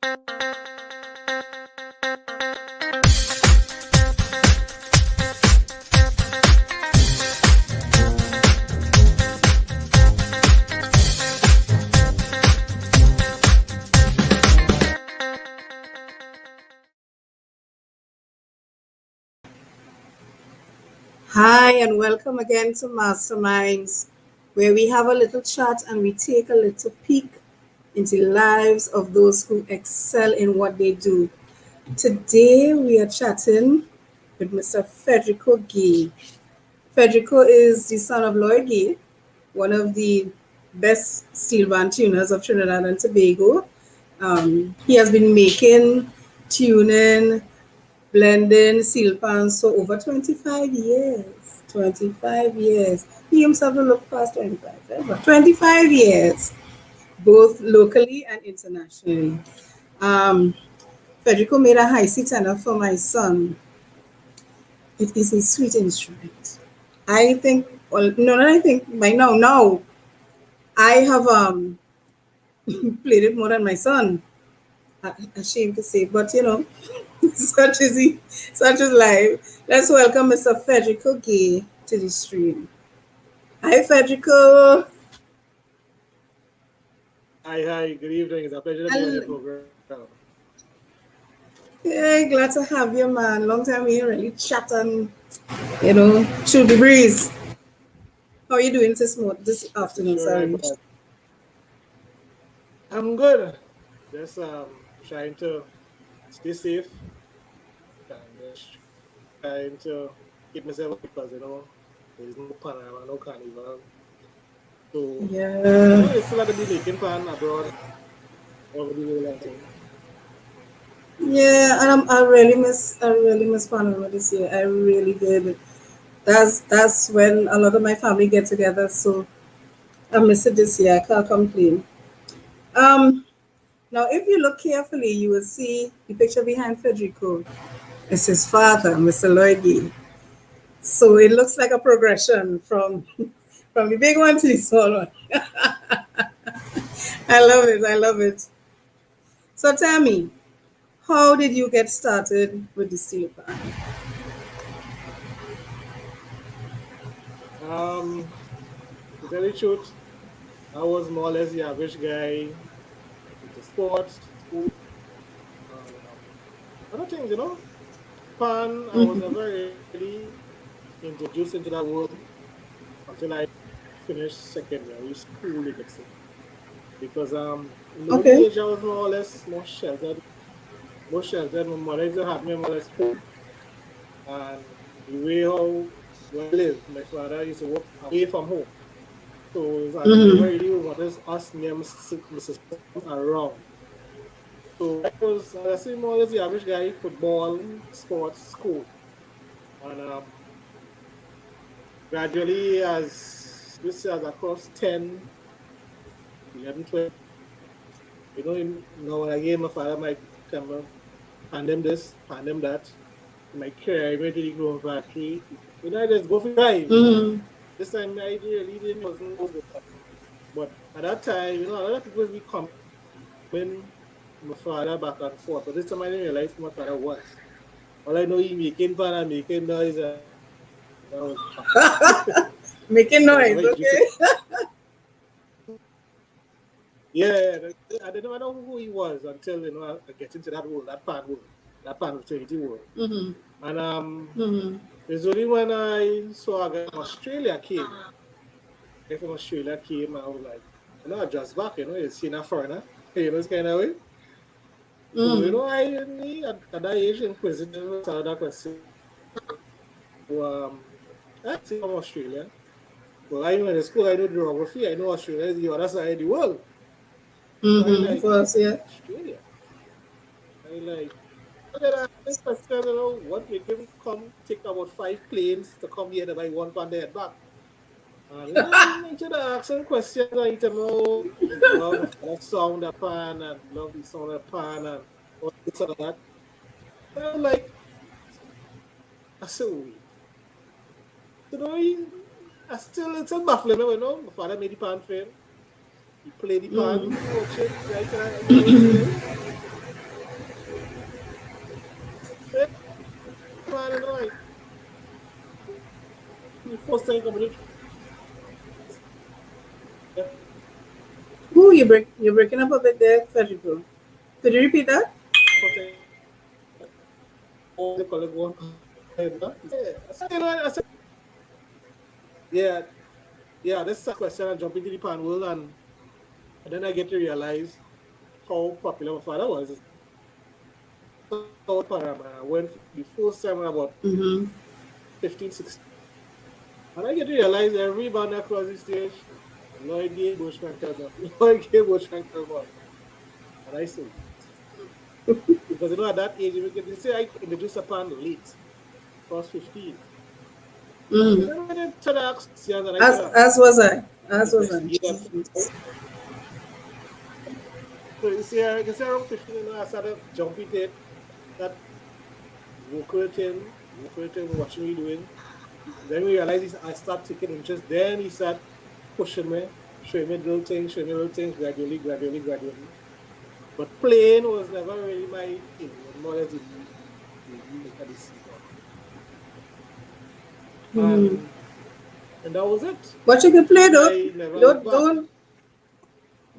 Hi, and welcome again to Masterminds, where we have a little chat and we take a little peek into the lives of those who excel in what they do. Today, we are chatting with Mr. Federico Gay. Federico is the son of Lloyd Gay, one of the best steel band tuners of Trinidad and Tobago. He has been making, tuning, blending Steelpan for over 25 years. 25 years. He himself will look past 25, but 25 years, both locally and internationally. Um, Federico made a high C tenor for my son. It is a sweet instrument. I think, well, no, not I think, by now, I have played it more than my son. Ashamed to say, but such is he, such is life. Let's welcome Mr. Federico Gay to the stream. Hi, Federico. Hi, good evening. It's a pleasure to be on your program. Hey, glad to have you, man. Long time we ain't really chat and, through the breeze. How are you doing this afternoon? Sure, Sorry. I'm good. Just trying to stay safe and just trying to keep myself because there's no panorama, no carnival. So it's still at the making pan abroad over the world, I think. Yeah, and I really miss Panama this year. I really did. That's when a lot of my family get together. So I miss it this year. I can't complain. Um, Now, if you look carefully, you will see the picture behind Federico. It's his father, Mr. Loigi. So it looks like a progression from from the big one to the small one. I love it. I love it. So tell me, how did you get started with the Steelpan? To tell you the truth, I was more or less the average guy into sports, school, and other things, Pan, I was never really introduced into that world until I finished secondary school, you could say. Because in the early age I was more or less more sheltered. More sheltered. My mother used to have me more or less home. And the way how we live, my father used to work away from home. So it was never really what is us near Mrs. around. So I was I say more or less the average guy, football, sports, school. And gradually as this year as across 10, 11, 12. When I gave my father my camera, pandem this, pandem that, my career, I went to the grown factory. I just go for drive. This time I really didn't wasn't good. But at that time, a lot of people will be coming my father back and forth. But this time I didn't realize who my father was. All I know he making fun and making noise. Making noise, okay? Yeah, I didn't know who he was until I get into that world, that pan fraternity world. And it's only when I saw a guy from Australia came. A guy from Australia came, and I was like, I just back, you've seen a foreigner, it's kind of way. So, at that age, inquisitive, started that question. So, I see from Australia. Well, I know in the school, I know geography, I know Australia is the other side of the world. Of course, yeah. Australia. I like, what make him come take about 5 planes to come here to buy one pound head back? And I should ask some questions. I need to know love the sound of pan and love the sound of pan and all this and that. And I'm like, I said, wait. It's a baffling, my father made the pan for him. He played the pan, watch it, right? And I see it. first time coming Ooh, you're breaking up a bit there, Federico. Could you repeat that? first time all the colleague one. I said, yeah, yeah, this is a question. I jump into the pan world and then I get to realize how popular my father was. So I went the first time when about Mm-hmm. 15, 16. And I get to realize every band across the stage, Lloyd Gay, Bushman Kelman, Lloyd Gay, Bushman Kelman. And I say, what? Because at that age, you get to say I introduced a band late, first 15. Mm-hmm. And then when I started asking questions, and I As was I. As was I. investigate. So you can say around 15, I started jumping it, that vocal thing, watching me doing. Then we realized I start taking interest. Then he start pushing me, showing me little things gradually, gradually, gradually. But playing was never really my thing. It was more or less the music at the scene. Mm-hmm. And that was it. But you can play And though. I never looked Don't back. don't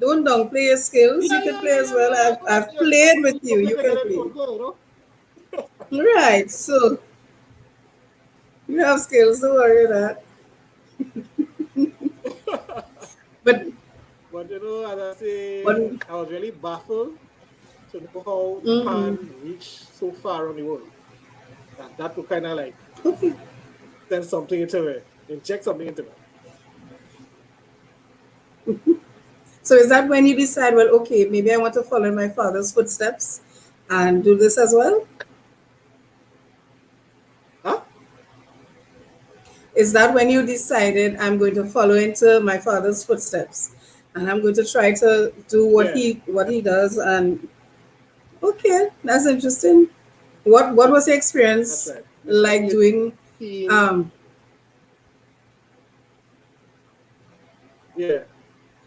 don't downplay your skills. You Yeah, can yeah, play yeah, as yeah, well. yeah. I've Yeah, you played with you you. can play You can together play. for good, you know. Right. So you have skills. Don't worry about that. But as I But say, I was really baffled to know how the mm-hmm. pan reached so far around the world. That would kind of like Okay. send something into me, inject something into me. So is that when you decide, well, okay, maybe I want to follow in my father's footsteps and do this as well? Huh? Is that when you decided I'm going to follow into my father's footsteps and I'm going to try to do Yeah, what he does? And okay, that's interesting. What was your that's experience right. This time like you're doing? keen. Um, Yeah.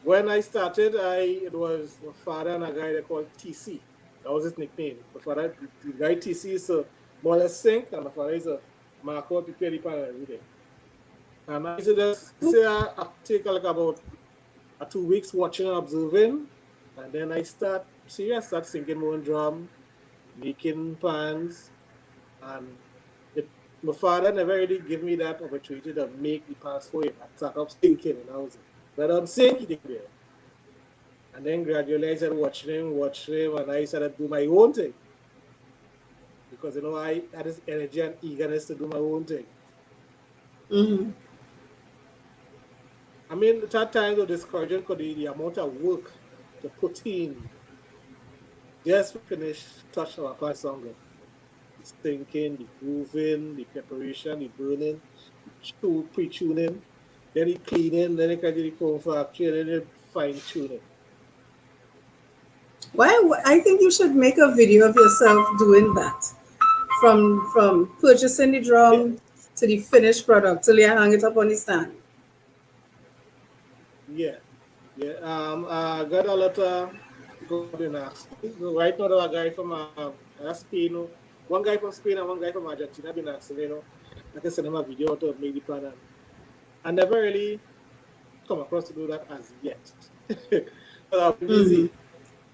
When I started, it was my father and a guy they called TC. That was his nickname. My father, the guy TC is a more or less sync, and my father is a Marco prepare the pan and everything. And I used to just say I take like about 2 weeks watching and observing, and then I start singing my own drum, making pans, and it, my father never really gave me that opportunity to make the pans for him. I start up sinking, and I was like, let him sink, he did there. And then gradually I started watching him, and I started to do my own thing because I had this energy and eagerness to do my own thing. mhm. I mean, at that time, the discouraging because the amount of work to put in just to finish touch our past song. The thinking, the grooving, the preparation, the burning, the pre-tuning, then the cleaning, then the kind of the comb factory, and then the fine tuning. I think you should make a video of yourself doing that from purchasing the Yeah, drum to the finished product till you hang it up on the stand. yeah, yeah. I got a lot of people been asking me. So right now, there are a guy from Spain, one guy from Spain and one guy from Argentina been asking me, I can send them a video to make the plan. And I never really come across to do that as yet. But I've been Hmm. busy.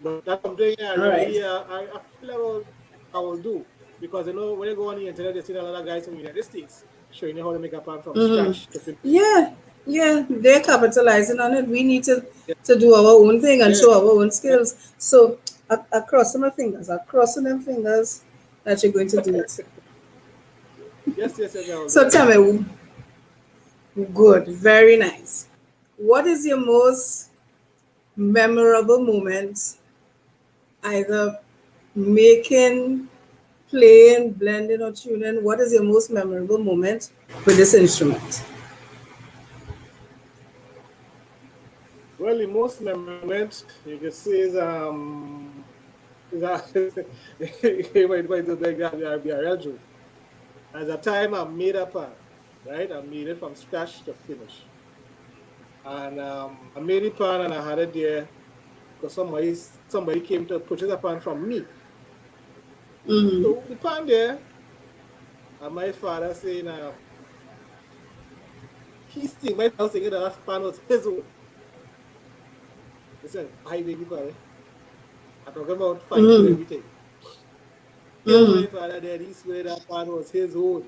But that's something I All right. really, I feel I will do. Because, when you go on the internet, you see a lot of guys from the United States showing you how to make a pan from Hmm. scratch to finish. Yeah, yeah, they're capitalizing on it. We need Yeah, to do our own thing and yeah, show our own skills. So I crossing my fingers. I'm crossing them fingers that you're going to do it. yes, yes, yes, I will do So that. tell me, good, very nice. What is your most memorable moment, either making, playing, blending, or tuning? What is your most memorable moment with this instrument? Well, the most memorable you can say is that wait, that'll be a real joke. At the time I made a pan, right? I made it from scratch to finish. And I made the pan and I had it there because somebody came to purchase a pan from me. Mm-hmm. So the pan there, and my father saying, he's thinking, my house thinking that pan was his own. He said, I beg your pardon. I'm talking about fine food, Mm. everything. Kill my Mm. father dead. He swear that pan was his own.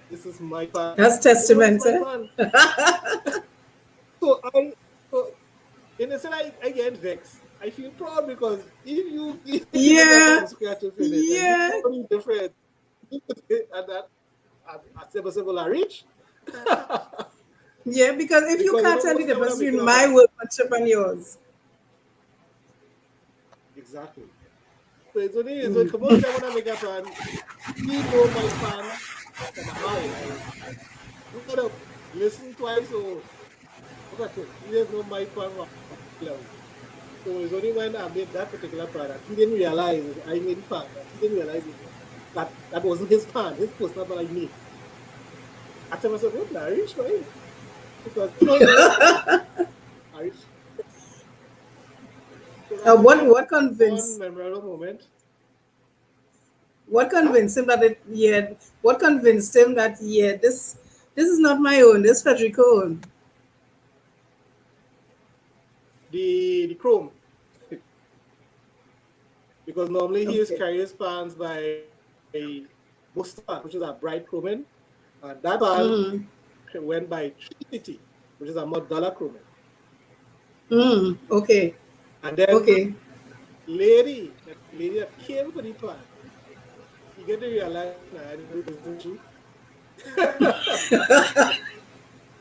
This is my pan. That's You know, it's testament, my eh? pan. So so in a sense, I get vexed. I feel proud because if you give me that Yeah. from scratch to finish and you Yeah. know me different, and that I say will I reach? Yeah, because if you Because you can't know tell the most of them when difference I'm making between a my pan. workmanship and yours. Exactly. So it's only Mm. most of them when I make a pan, he know my pan from a eye. Like you gotta listen twice or look at it. He doesn't know my pan from a level. So it's only when I made that particular pan that he didn't realize I made the pan, that he didn't realize that that wasn't his pan, his personal pan I made. I tell myself, what I reach for him? Because you know he know I reach. So that was What like what one convinced memorable moment. what Huh? convinced him that it yeah what convinced him that yeah this is not my own, this Federico own. The chrome. Because normally he is Okay. carrying his pans by Buster, which is a bright chromin, and that pan Mm. went by Trinity, which is a more dollar chromin. Mm. Okay. And then Okay. lady that came for the pan, he get to realize now I know this isn't true.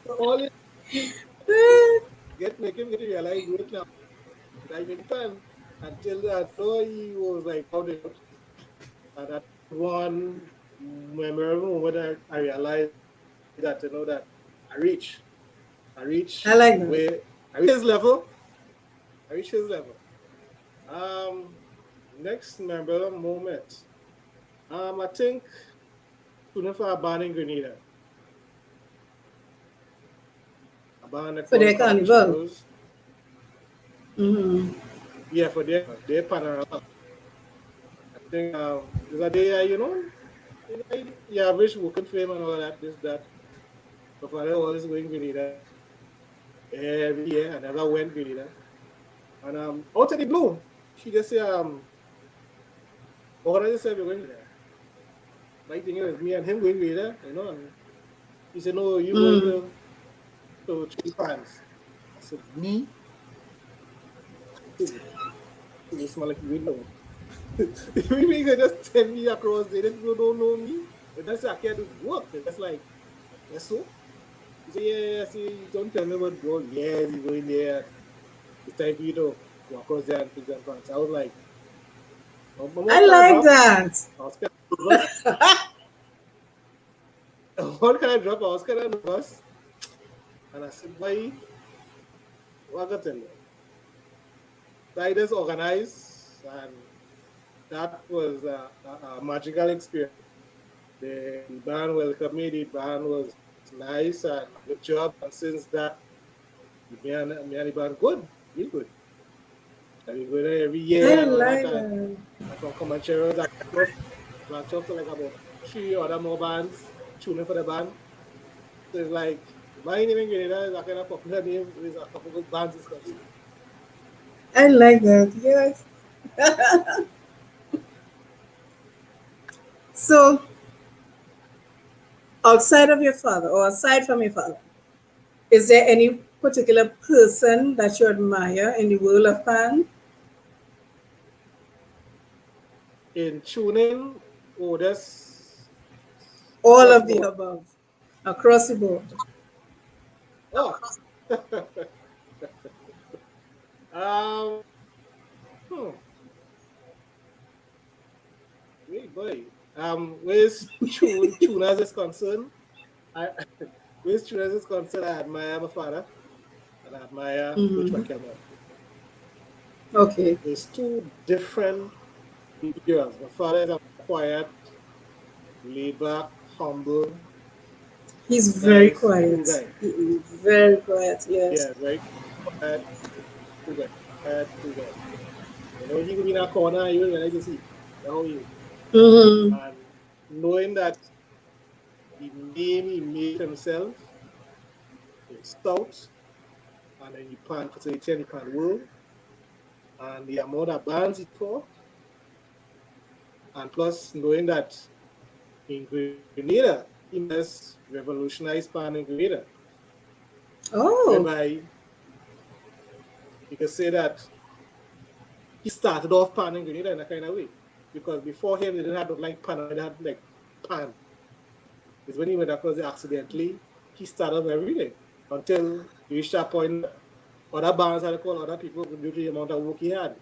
So all it make him get to realize wait now, did I make the pan? Until I know he was like found it out. And that one memorable moment I realized that I reach I I reach like that. where I reach his level. I reach his level. Um, next memorable moment. I think tuning for a band in Grenada, a band For called their carnival. Comancheros. Mm. Yeah, for their panorama. I think there's a day the average working fame and all that, this that. My father always going Grenada every year. I never went Grenada. And out of the blue, she just say organizer said we're going there. My thing is me and him going there, and he said, no, you going Mm. to Steelpans. I said, me? You smell like you know. You can just send me across there. If you don't know me, and that's I can't do the work. And that's like, yes, so? He said, yeah, see, don't tell me what bro. Yeah, you going there. It's time for you to go across there and present pants. I was like, my I mouth kind of like drop. that. I was kind of nervous. What kind of drop? I was kind of nervous. And I said, boy, what I got to tell you? So I just organized, and that was a magical experience. The band welcomed me, the band was nice and good job. And since that, me and the band good, real good. And we go there every I year and all that. like that. And from Comancheros, I branch off to like about three other more bands tuning for the band. So it's like, my name in Grenada is a kind of popular name with a couple of bands is concerned. I like that. Yes. So outside of your father or aside from your father, is there any particular person that you admire in the world of pan? In tuning, oh, that's All across of the the board. above, across the board. Oh, um, hmm, wait, boy. Where's tuners is concerned, I where's tuners is concerned, I admire my father and I admire Coach Hmm. McKellar. Okay. There's two different individuals. My father is a quiet, laid back, humble, He's very nice, cool quiet. guy. He is very quiet. Yes. Yeah, very quiet, cool guy. Quiet, cool guy. He could be in a corner, you will realize to see how he is. Hmm. And knowing that the name he made himself, in South, and then you pan for 30 and you pan world, and the amount of bands he taught, and plus knowing that in Grenada, he more or less revolutionized pan in Grenada, Oh, whereby you can say that he started off pan in Grenada in a kind of way. Because before him, they didn't have like pan, they had like pan. It's when he went across it accidentally, he started everything until he reached that point that other bands had to call other people due to the amount of work he had.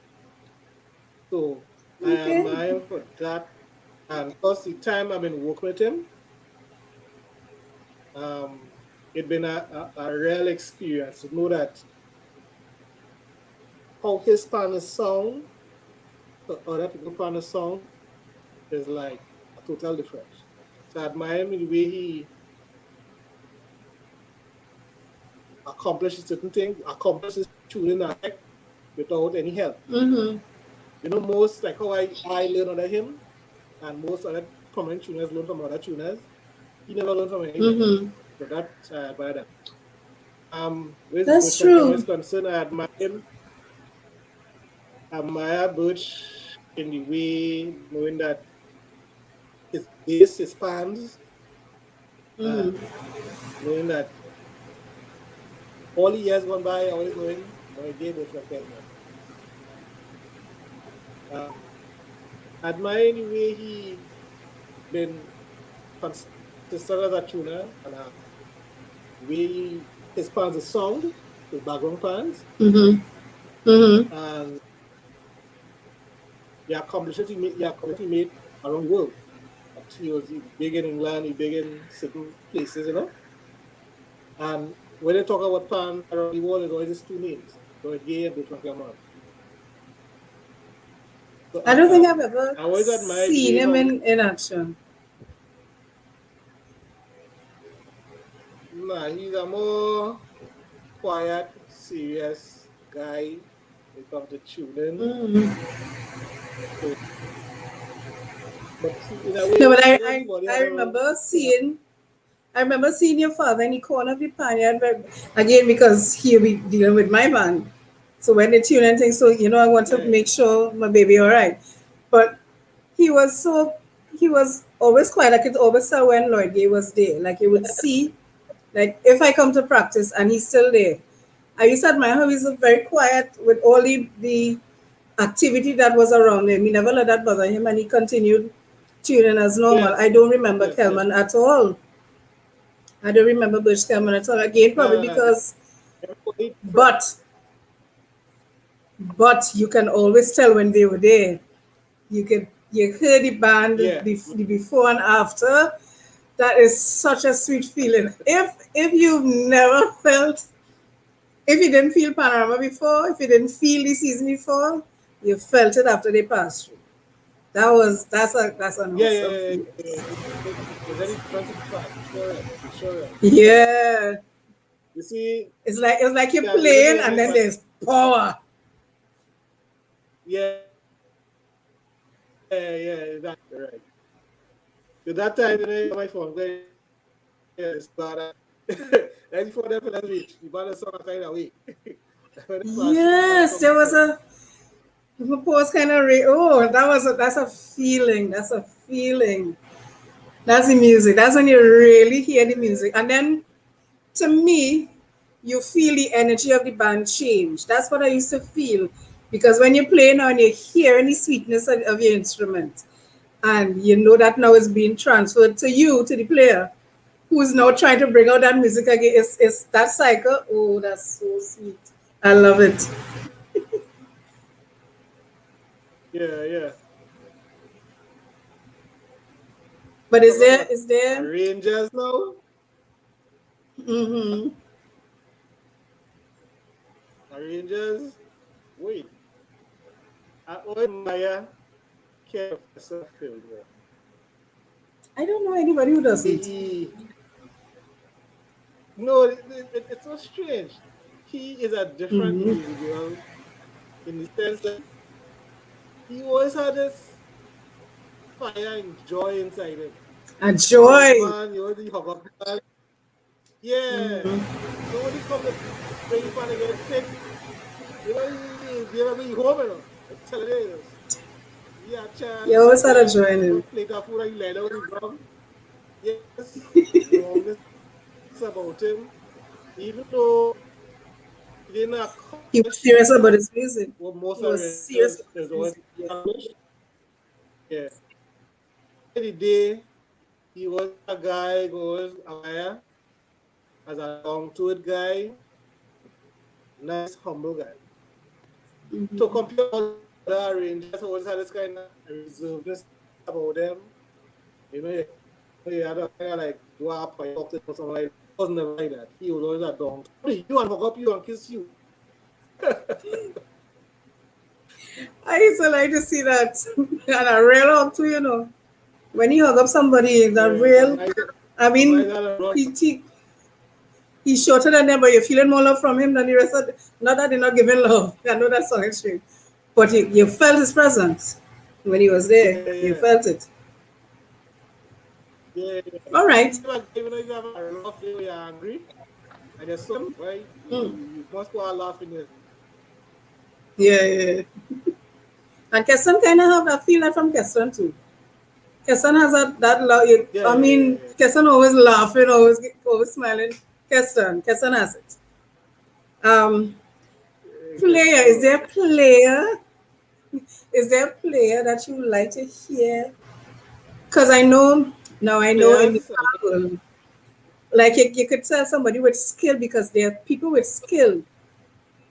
So I okay. admire him for that. And plus the time I've been working with him, it's been a real experience to know that how his Spanish sound to other people Spanish sound is like a total difference. So I admire him in the way he accomplishes certain things, accomplishes tuning aspect without any help. Mm-hmm. You know, most like how I learn under him and most other prominent tuners learn from other tuners. He never learned from anybody. Mm-hmm. So that I admire that. With That's Birch and Cameron is true. concerned, I admire him. I admire Birch in the way knowing that his bass, his pans, and Mm-hmm. knowing that all the years gone by, always knowing Lloyd Gay, Birch and Cameron. Um, admire the way he been consistent as a tuner and the way his pans is sound, his background pans, Mm-hmm. Mm-hmm. and the accomplishment he made around the world. He was big in England, he big in certain places, you know. And when they talk about pan around the world, there's always these two names, Lloyd Gay and Bertrand Clermont. So I don't think I've ever I always admired the seen way him how in action. nah, he's a more quiet, serious guy when it comes to tuning. Mm. So, but in a No, way, but everybody I have their own remember thing of seeing your father in the corner of the panyard again because he'll be dealing with my band. So when they tune and things, so I want to yeah, make sure my baby all right. But he was so he was always quiet. Like it always saw when Lloyd Gay was there. Like you would see, like if I come to practice and he's still there. I used to admire how he's very quiet with all the activity that was around him. He never let that bother him and he continued tuning as normal. I yes, don't remember yes. Kelman at all. I don't remember Bush Kelman at all. Again, probably Nah, because, everybody different. but, but you can always tell when they were there. You hear the band Yeah, the before and after. That is such a sweet feeling. If you've never felt, if you didn't feel Panorama before, if you didn't feel the season before, you felt it after they passed through. That's an yeah, awesome yeah, yeah. feeling. There's any difference in part. Sure, sure. Yeah, You see, it's like you're can't really playing name and it, then but there's power. yeah, yeah, yeah, that's right. So that time, my phone, it's bad. Right before that for that reach, the band song kind of way. When it passed through, the band Yes, come there was different. a pause kind of oh, that's a feeling. That's a feeling. That's the music. That's when you really hear the music. And then to me, you feel the energy of the band change. That's what I used to feel. Because when you're playing now and you're hearing the sweetness of your instrument, and you know that now is being transferred to you, to the player, who's now trying to bring out that music again. It's that cycle. Oh, that's so sweet. I love it. Yeah, yeah. But Talk about is there arrangers now. mm-hmm. Arrangers. Wait, I always admire Care Professor Fieldwork. I don't know anybody who doesn't. He, no, it's so strange. He is a different Mm-hmm. individual in the sense that he always had this fire and joy inside him. A He was joy. man, you already hug up man. Yeah. Mm-hmm. So when he come to play, he finally get picked. You know, he never be home, you know. I tell you this. Yeah, You chance always and had to get join one him. plate of food and he lay down on the ground. Yes, longest about him. Even though he didn't He was accomplish serious about his music. what most He of was it serious with his is always music. Yeah. accomplished. Yeah. The day he was a guy who was aware as a down to it guy, nice, humble guy. To Mm-hmm. compare all the other arrangers, always had this kind of reservedness about them. You know, you had to kind of like go up or talk to them or something like that. He was never like that. He was always a down. You and hug up you and kiss you. I used to like to see that. And a real hug too, you know. When he hug up somebody, the Yeah, real, I some nights mean, I had a run. he's shorter than them, but you're feeling more love from him than the rest of not that they're not giving love. I know that's so extreme. But you felt his presence when he was there. Yeah, You yeah, felt it. yeah. All right. Even though you have a rough day where you're angry and there's some, right? Mm. You must go out laughing. Yeah, yeah. And Kesson kind of have that feel that from Kesson too. Kesson has that love. Yeah, I yeah, yeah, mean, yeah. Kesson always laughing, always smiling. Kesson has it. Um, Guess player, is so. there a player? Is there a player that you would like to hear? Because I know now, I know in the Players, I mean, world, like you could tell somebody with skill because there are people with skill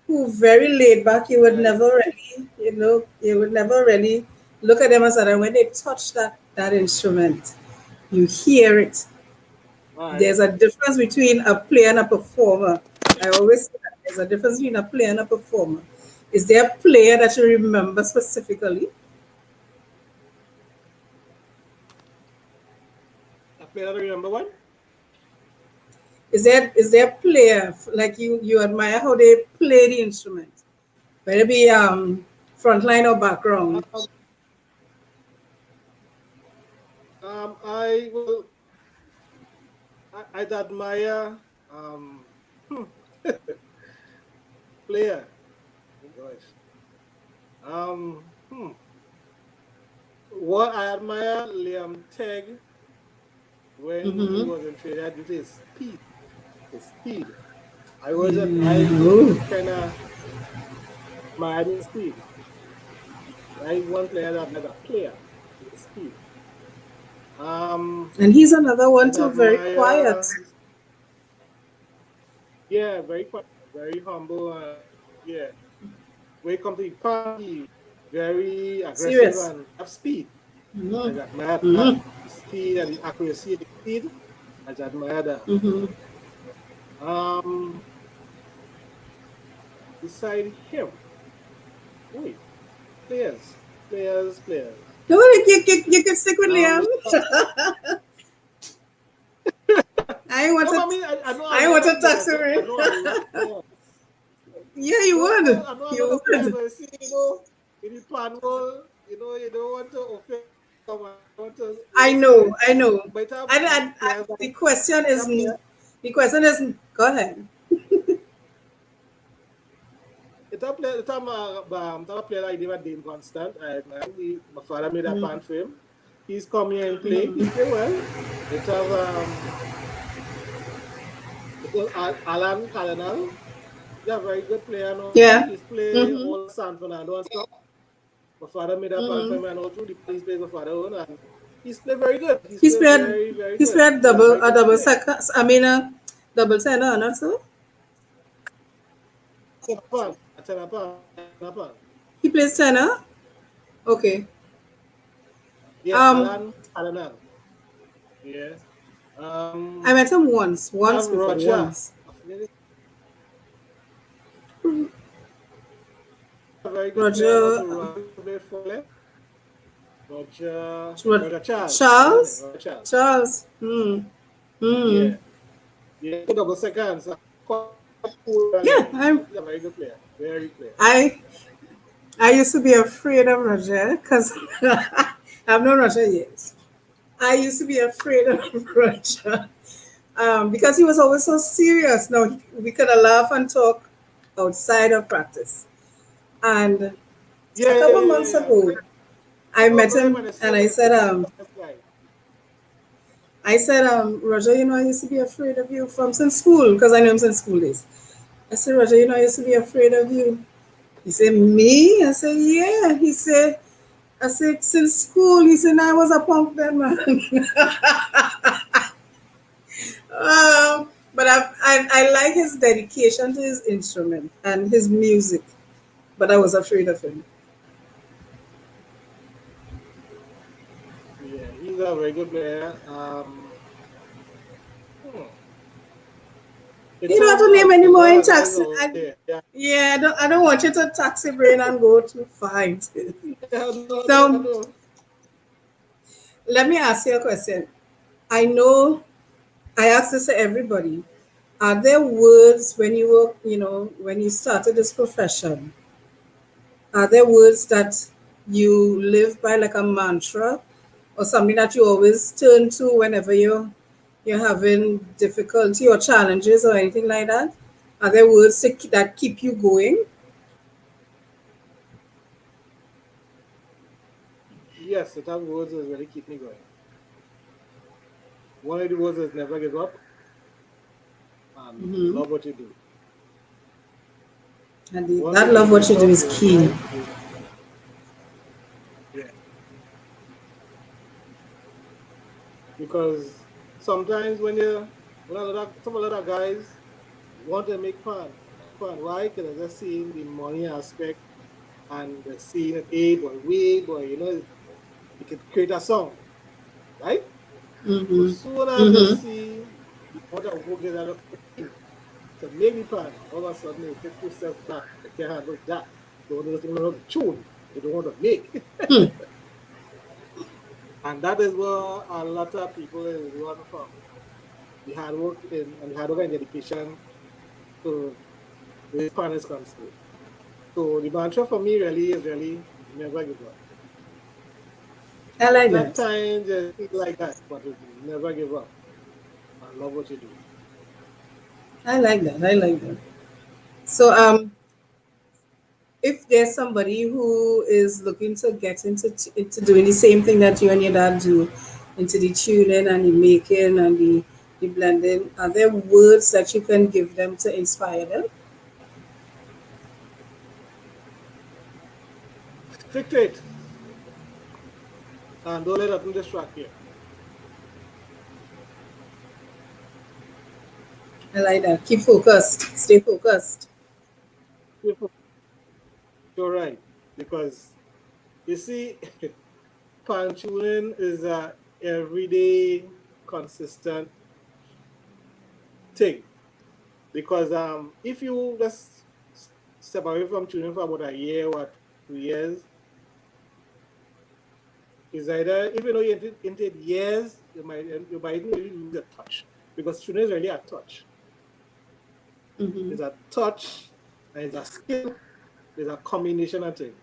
who very laid back. You would right, never really, you would never really look at them as that. And when they touch that instrument, you hear it. right. There's a difference between a player and a performer. I always say that there's a difference between a player and a performer. Is there a player that you remember specifically? A player, remember one? Is there a player like you admire how they play the instrument, whether it be frontline or background? Um, I will. I'd admire hmm, player. Oh gosh. What I admire Liam Teg when he Mm-hmm. was in Trinidad due to his speed. His speed. I Oh. kind of admired his speed. Right, one player that as a player, his speed. And he's another one I'd too, very admire. quiet. Yeah, very quiet, very humble, and yeah. When it comes to the party, very aggressive Serious. and have speed. I Mm-hmm. admire that. Mm-hmm. The speed and the accuracy of the speed. I admire that. Mm-hmm. Um, Beside him, wait, players. No, you can stick with Liam. There's I want no, to I mean, I know a I lot want of to talk players. to I know a me. lot of players. Yeah, you No, would. I know a lot You of players. would. I see, in the panel, you don't want to offend someone. You want to, I say, know, I know. but have I, players the like question is, that player. go ahead. That player like David Dane Constant. My father made a Mm-hmm. pan for him. He's come here and play. He Mm-hmm. play well. It have it was Alan Cardinal. He's a very good player now. Yeah. He's play Mm-hmm. all San Fernando and stuff. My father made a pan for Mm-hmm. him and all through the police plays my father own and he's play very good. He's He's play played very, very he's good. played He's a very a good double player. second. I mean a double center, not so. Tenapan. He plays center. Okay. Yeah, Um, Alan Cardinal. Yeah. I met him We have once before, Roger. once. I forget his a very good player Roger, also. Roger played for left. Ro- Roger Charles. What's his name? Charles, Roger Charles. Charles. Hmm. Hmm. Yeah. Yeah. Double seconds. Quite cool and Yeah, he's a very good player. Very player. I I used to be afraid of Roger because I've known Roger years. I used to be afraid of Roger. because he was always so serious. No, we could have laugh and talk outside of practice. And a Yeah, couple yeah, yeah, months yeah. ago, I met Know him him when I and saw I him. said, This guy. Roger, I used to be afraid of you from since school because I knew him since school days. I said, Roger, I used to be afraid of you. He said, me? I said, yeah. I said, since school. He said, I was a punk then, man. But I like his dedication to his instrument and his music, but I was afraid of him. Yeah, he's a very good player. Hmm. In You don't have terms to name of any there's a more lot in of guys taxi. out there. Yeah, Yeah, I don't want you to taxi brain and go too far into it. yeah, no, no, So no. let me ask you a question. I know I ask this to everybody. Are there words when you were, when you started this profession, are there words that you live by like a mantra or something that you always turn to whenever you're having difficulty or challenges or anything like that? Are there words that keep you going? Yes, the type of words that really keep me going. One of the words is never give up and Hmm. love what you do. And Once that you love give what you do yourself is your key. life, yeah. Because sometimes when a lot of guys want to make fun. Why? Because they're just seeing the money aspect and they're seeing it, hey boy, wait boy, you could create a song, right? But Hmm. soon as they Hmm. see the amount of work that are putting to make the pan, all of a sudden they take 2 steps back. They can't handle that. They don't just know the tune. They don't want to make. And that is where a lot of people is run from. The hard work and dedication to this pan is concerned. So the mantra for me really is really never give up. I like That that. times you feel like that, but never give up. I love what you do. I like that. I like that. So, if there's somebody who is looking to get into doing the same thing that you and your dad do, into the tuning and the making and the blending, are there words that you can give them to inspire them? Stick to it and don't let nothing distract you. I like that. Keep focused. Stay focused. You're right. Because you see, pan tuning is a everyday consistent thing. Because if you just step away from tuning for about a year or 2 years, is either if you know you into it years, you might really lose a touch. Because tuning is really a touch. Hmm. It's a touch and it's a skill, it's a combination of things.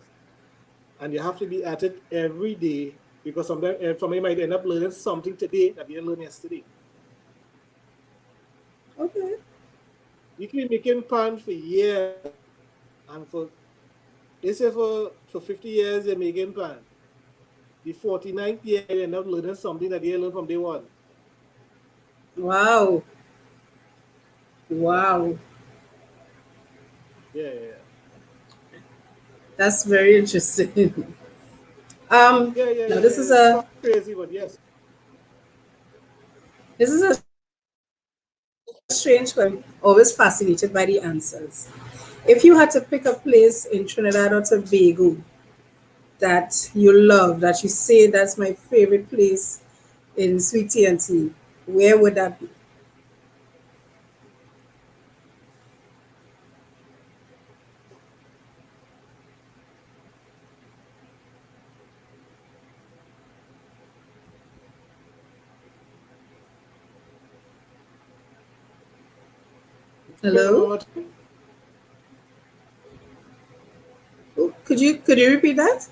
And you have to be at it every day because sometimes somebody might end up learning something today that you didn't learn yesterday. Okay. You can be making pan for years and let's say for 50 years you're making pan. The 49th year you end up learning something that you learned from day one. Wow. Wow. Yeah, yeah, yeah. That's very interesting. Yeah, yeah, Now yeah, this yeah. is It a sounds crazy, but yes. this is a strange question. Always fascinated by the answers. If you had to pick a place in Trinidad or Tobago that you love, that you say that's my favorite place in Sweet TNT, where would that be? Question one Hello? more time. Oh, could you repeat that?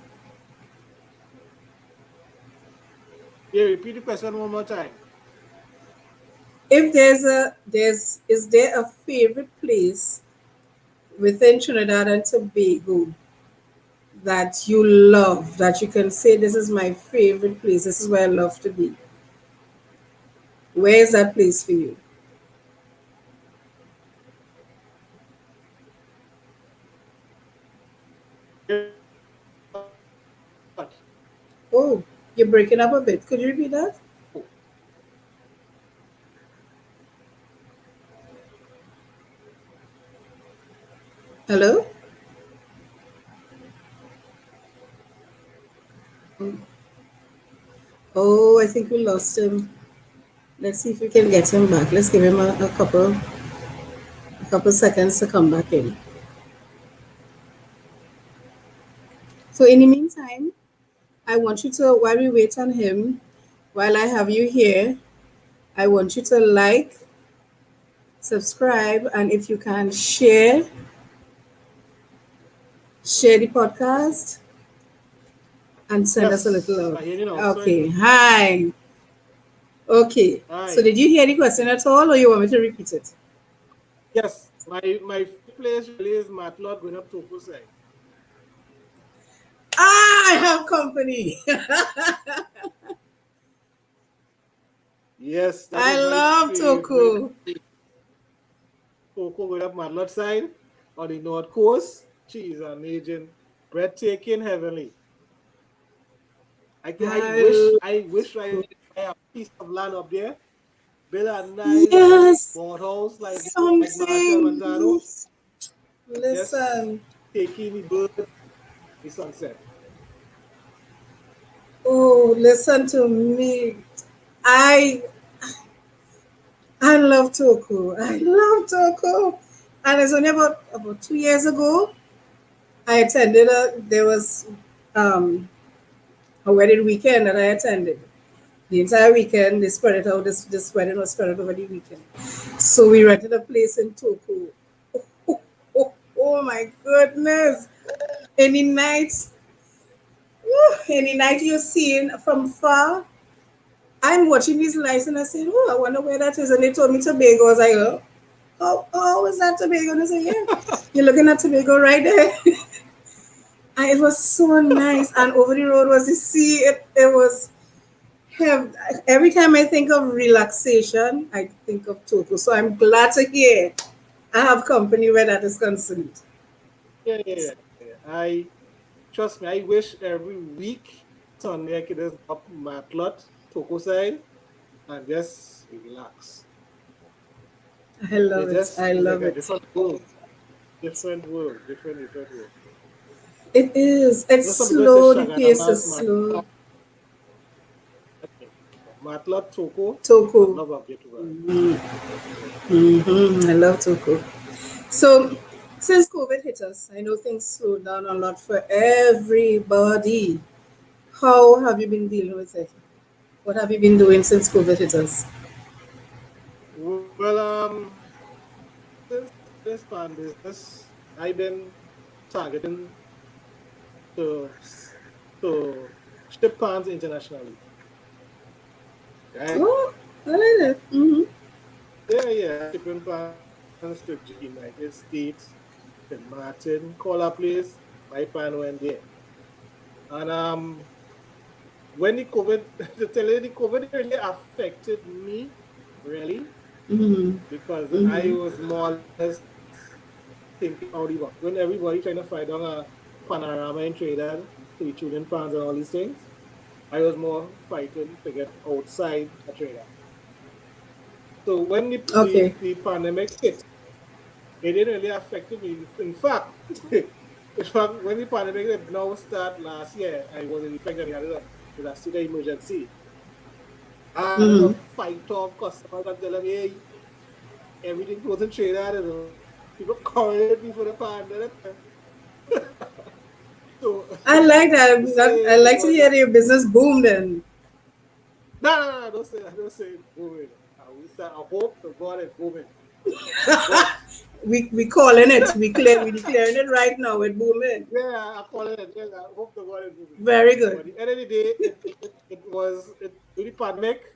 Yeah, repeat the question one more time. If there's is there a favorite place within Trinidad and Tobago that you love, that you can say this is my favorite place, this is where I love to be? Where is that place for you? Oh, you're breaking up a bit. Could you repeat that? Hello? Oh, I think we lost him. Let's see if we can get him back. Let's give him a couple seconds to come back in. So in the meantime, I want you to, while we wait on him, while I have you here, I want you to like, subscribe, and if you can share the podcast and send us a little Yes, love. I hear you now. Okay. Sorry. Hi. Okay. So Hi. did you hear the question at all, or you want me to repeat it? Yes, my place really is Matlot going up to side. I have company. Yes, that I is my love favorite Toku. place. Coco going up Matlot side on the north coast. Cheese amazing, breathtaking, heavenly. I I wish I have a piece of land up there, build a nice yes, boathouse like Marshall something. Montano. Just Listen. taking the bird, the sunset. Oh, listen to me. I I love Toku. I love Toku. And it's only about 2 years ago I attended there was um a wedding weekend that I attended. The entire weekend they spread it out. This wedding was spread out over the weekend. So we rented a place in Toku. Oh my goodness. Any nights, any night you're seeing from far, I'm watching these lights and I said, oh, I wonder where that is. And they told me Tobago. I was like, oh, is that Tobago? And I said, yeah, you're looking at Tobago right there. And it was so nice. And over the road was the sea. It was have every time I think of relaxation, I think of Togo. So I'm glad to hear I have company where that is concerned. Yeah. I trust me. I wish every week Sunday I could just up Matlot, Toko side, and just relax. I love It it. just I is like love a it. different world. It is. You It's know, some people say slow. The pace Shagamas, is slow. Matlot, Toko. I Toku. love up there too. I love Toku. So since COVID hit us, I know things slowed down a lot for everybody. How have you been dealing with it? What have you been doing since COVID hit us? Well, since this pan business, I've been targeting to to ship pans internationally, right? Oh, I like that. Yeah. Shipping pans to United States, St. Martin, call a place, my pan went there. And when the COVID, to tell you, the COVID really affected me, really, Mm-hmm. because I Mm-hmm. was more or less thinking out the box. When everybody trying to find on a panorama in Trinidad to be tuning pans and all these things, I was more fighting to get outside of Trinidad. So when Okay. the pandemic hit, it didn't really affect me. In fact, when the pandemic now start last year, I was in effect and had a state of emergency. I had to Mm-hmm. fight off customers and tell them, hey, everything wasn't traded. You know. People calling me for the pandemic. So I like to that. I say it like to was hear that your business boomed and no, don't say that. Don't say it booming. I hope to God it's booming. But we calling it. We declaring it right now with booming. yeah, I call it. Yeah, I hope the God is booming. Very But good. at the end of the day, it was it with the pandemic.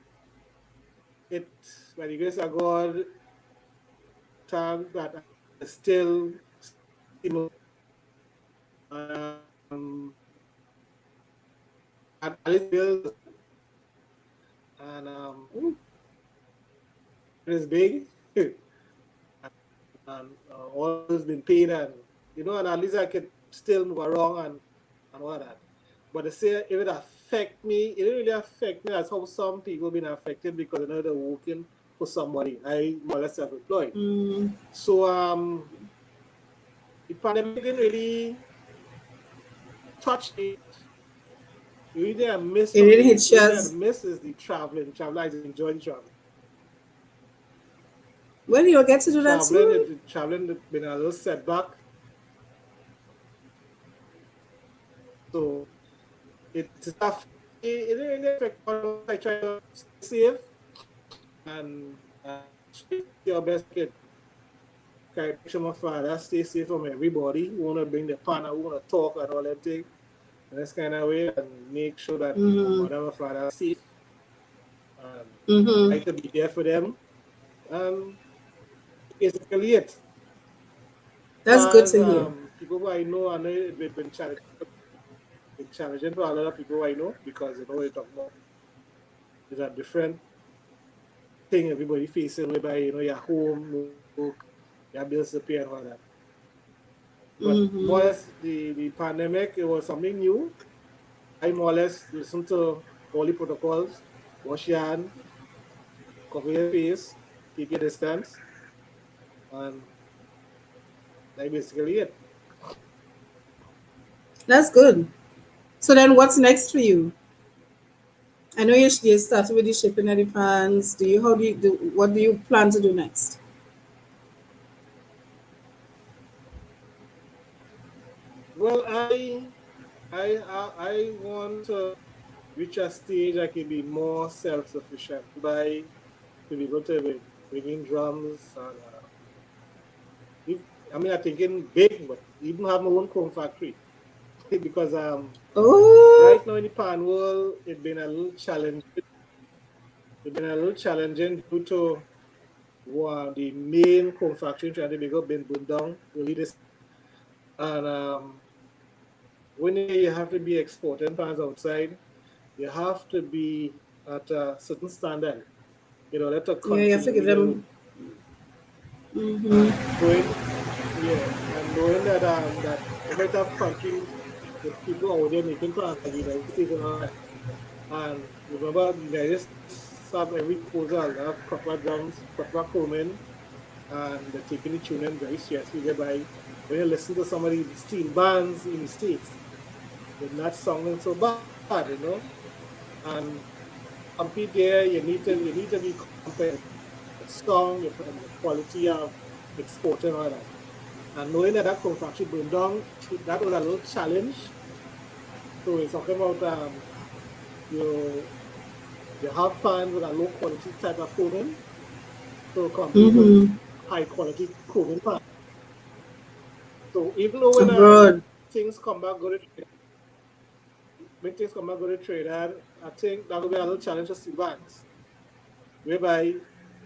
It by the grace of God, thank that at least they're still stable. And at least the bills are settled. And it is big. And all the bills been paid, and and at least I could still move around and all that. But they say if it affect me, it didn't really affect me. That's how some people been affected because they're working for somebody. I more or less self-employed. Mm. So the pandemic didn't really touch me much. The only thing I miss It from didn't the hit only thing I you. miss is the traveling. Traveling, I enjoy the traveling. Well, you'll get to do that Traveling, soon. traveling been a little setback. So it is affect me. It didn't really affect me much. I try to stay safe and try to your best I could. Try to make sure my father stay safe from everybody. We want to bring the partner, we want to talk and all that thing. In this kind of way and make sure that my Mm-hmm. mother and my father are safe and Mm-hmm. try to be there for them. And basically it. As That's far good as to hear. people who I know it's been challenging for a lot of people I know because you talk about it's a different thing everybody facing whereby you're home, no work, you have bills to pay and all that. But more or Mm-hmm. less the pandemic it was something new. I more or less listen to all the protocols, wash your hand, cover your face, keep your distance, and that's basically it. That's good. So then, what's next for you? I know you started with the shipping of the pans. Do you how do you do? What do you plan to do next? Well, I want to reach a stage I can be more self-sufficient by to be able to be bringing drums and if, I mean I'm thinking big, but even have my own comb factory because Oh. right now in the pan world it's been a little challenging. It's been a little challenging due to the main comb factory in Trinidad and Tobago been burned down early this year, and when you have to be exporting pans outside, you have to be at a certain standard in order to Yeah, you have to continue give with the work. them. Mm-hmm. And knowing that you might have countries with people out there making plans like the United States and all that. And remember, the United States have every disposal. They have proper drums, proper combing, and they're taking the tuning very seriously. Whereby when you listen to some of the steel bands in the States, they're not sounding so bad. And to compete there, you need to be competitive. The song, the quality of exporting all that. And knowing that that factory burned down, that was a little challenge. So it's talking about you you have pans with a low quality type of coating to compete with Mm-hmm. high quality coating pan. So even though Abroad. things come back good, when things come back good to Trinidad, I think that will be a little challenge for steel bands, whereby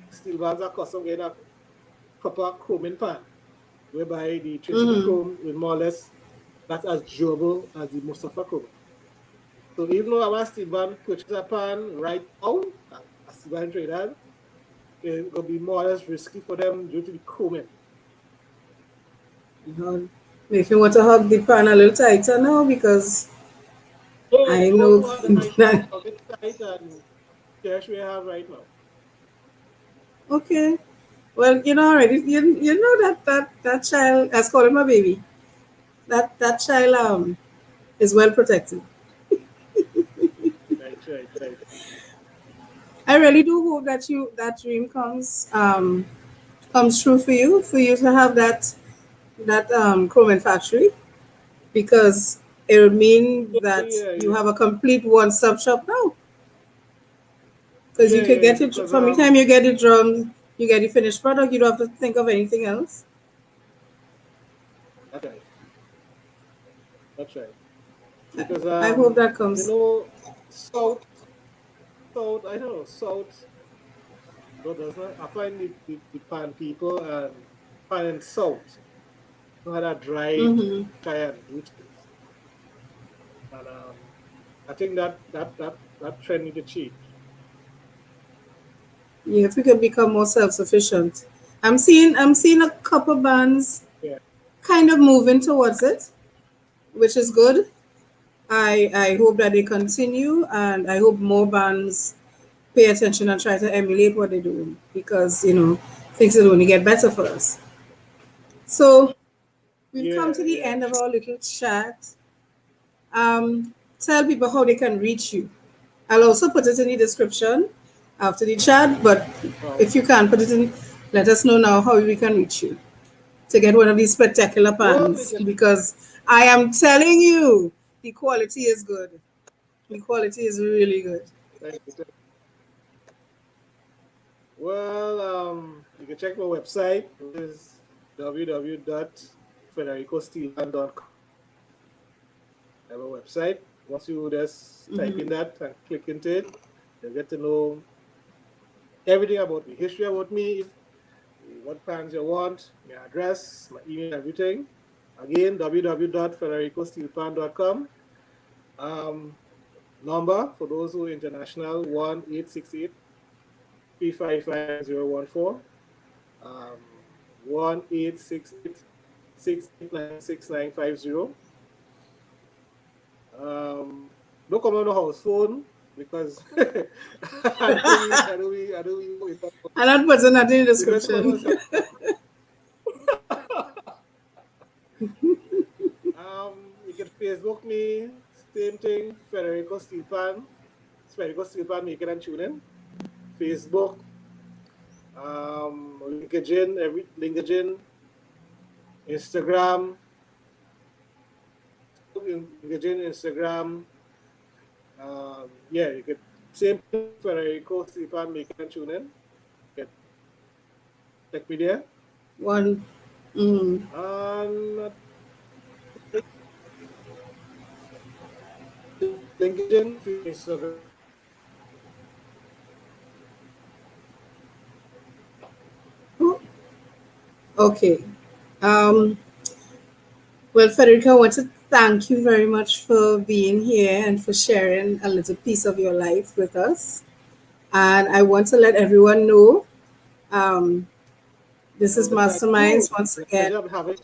steel bands are custom getting a proper chroming pan, whereby the Trinity Mm-hmm. chrome is more or less not as durable as the Mustafa chrome. So even though I still want purchase a pan right now, I still want Trinidad, it's gonna be more or less risky for them due to the chroming. God. Make me want to hug the pan a little tighter now because No, I don't know. hug it right now. Hug it tight and cash we have right now. Okay. Well, you know already. You know that child. Let's call him a baby. That child is well protected. Right, right, right. I really do hope that that dream comes true for you to have that Chromen factory because it would mean that Yeah, you yeah, have a complete one-stop shop now. Because you yeah, could yeah. get it Because from the time you get the drum, you get the finished product. You don't have to think of anything else. that's right, that's right. Because I hope that comes. south, south. I don't know south. No, does not. I find the pan people and pan and south know how to dry Mm-hmm. try and do things. And I think that trend need to change. Yeah, if we could become more self-sufficient. I'm seeing a couple bands Yeah, kind of moving towards it, which is good. I hope that they continue, and I hope more bands pay attention and try to emulate what they're doing, because things will only get better for us. So we've come to yeah, the yeah. end of our little chat. Tell people how they can reach you. I'll also put it in the description after the chat, but Oh, if you can't put it in, let us know now how we can reach you to get one of these spectacular well, you pans, can, because I am telling you, the quality is good. The quality is really good. thank you. Well, you can check my website, which is www.federicostillan.com. I have a website. Once you just type in that and click into it, you'll get to know everything about me, history about me, what pans you want, my address, my email, everything. Again, www.federicostilpan.com. Um, Number for those who are international, 1-868 355 1-868 689 No come on the house phone because I don't we wait for And I'll put that in the the best call description. was you can Facebook me, same thing, Federico Steelpan, make it and tune in. Facebook, LinkedIn, Instagram, LinkedIn, Instagram. Yeah, you could same thing for a course if I'm making and tune in. You can check me there. One. Mm. And LinkedIn, Instagram. Oh, okay. Um, well, Federica, I want to thank you very much for being here and for sharing a little piece of your life with us. And I want to let everyone know, um, this is Well, thank you. Masterminds once It's a again. pleasure of having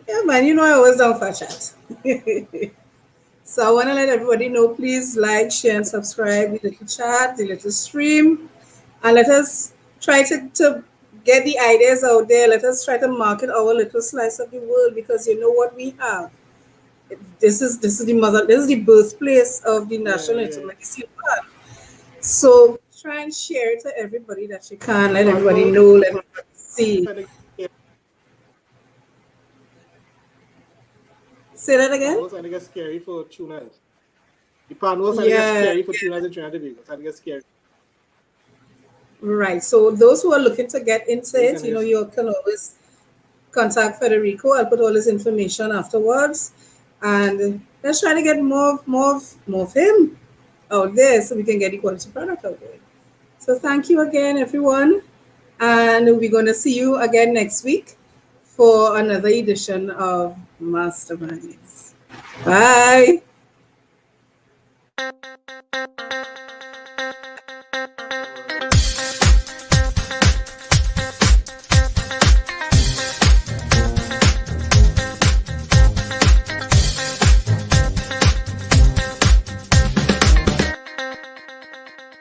Yeah, man, I always down for a chat. So I want to let everybody know, please like, share, and subscribe the little chat, the little stream, and let us try to get the ideas out there. Let us try to market our little slice of the world, because you know what we have. This is the mother. This is the birthplace of the yeah, National yeah. Interlegacy Park. So try and share it to everybody that you can. The Let everybody panel, know. the Let panel everybody see. kind of Say that the again. panels kind of get scary for tuners. The panels kind of get Yeah. scary for tuners in Trinidad and Tobago. Kind of get scary. Right. So those who are looking to get into They it, kind of get you can always contact Federico. I'll put all his information afterwards, and let's try to get more of him out there, so we can get the quality product out there. So thank you again, everyone, and we're going to see you again next week for another edition of Masterminds. Bye.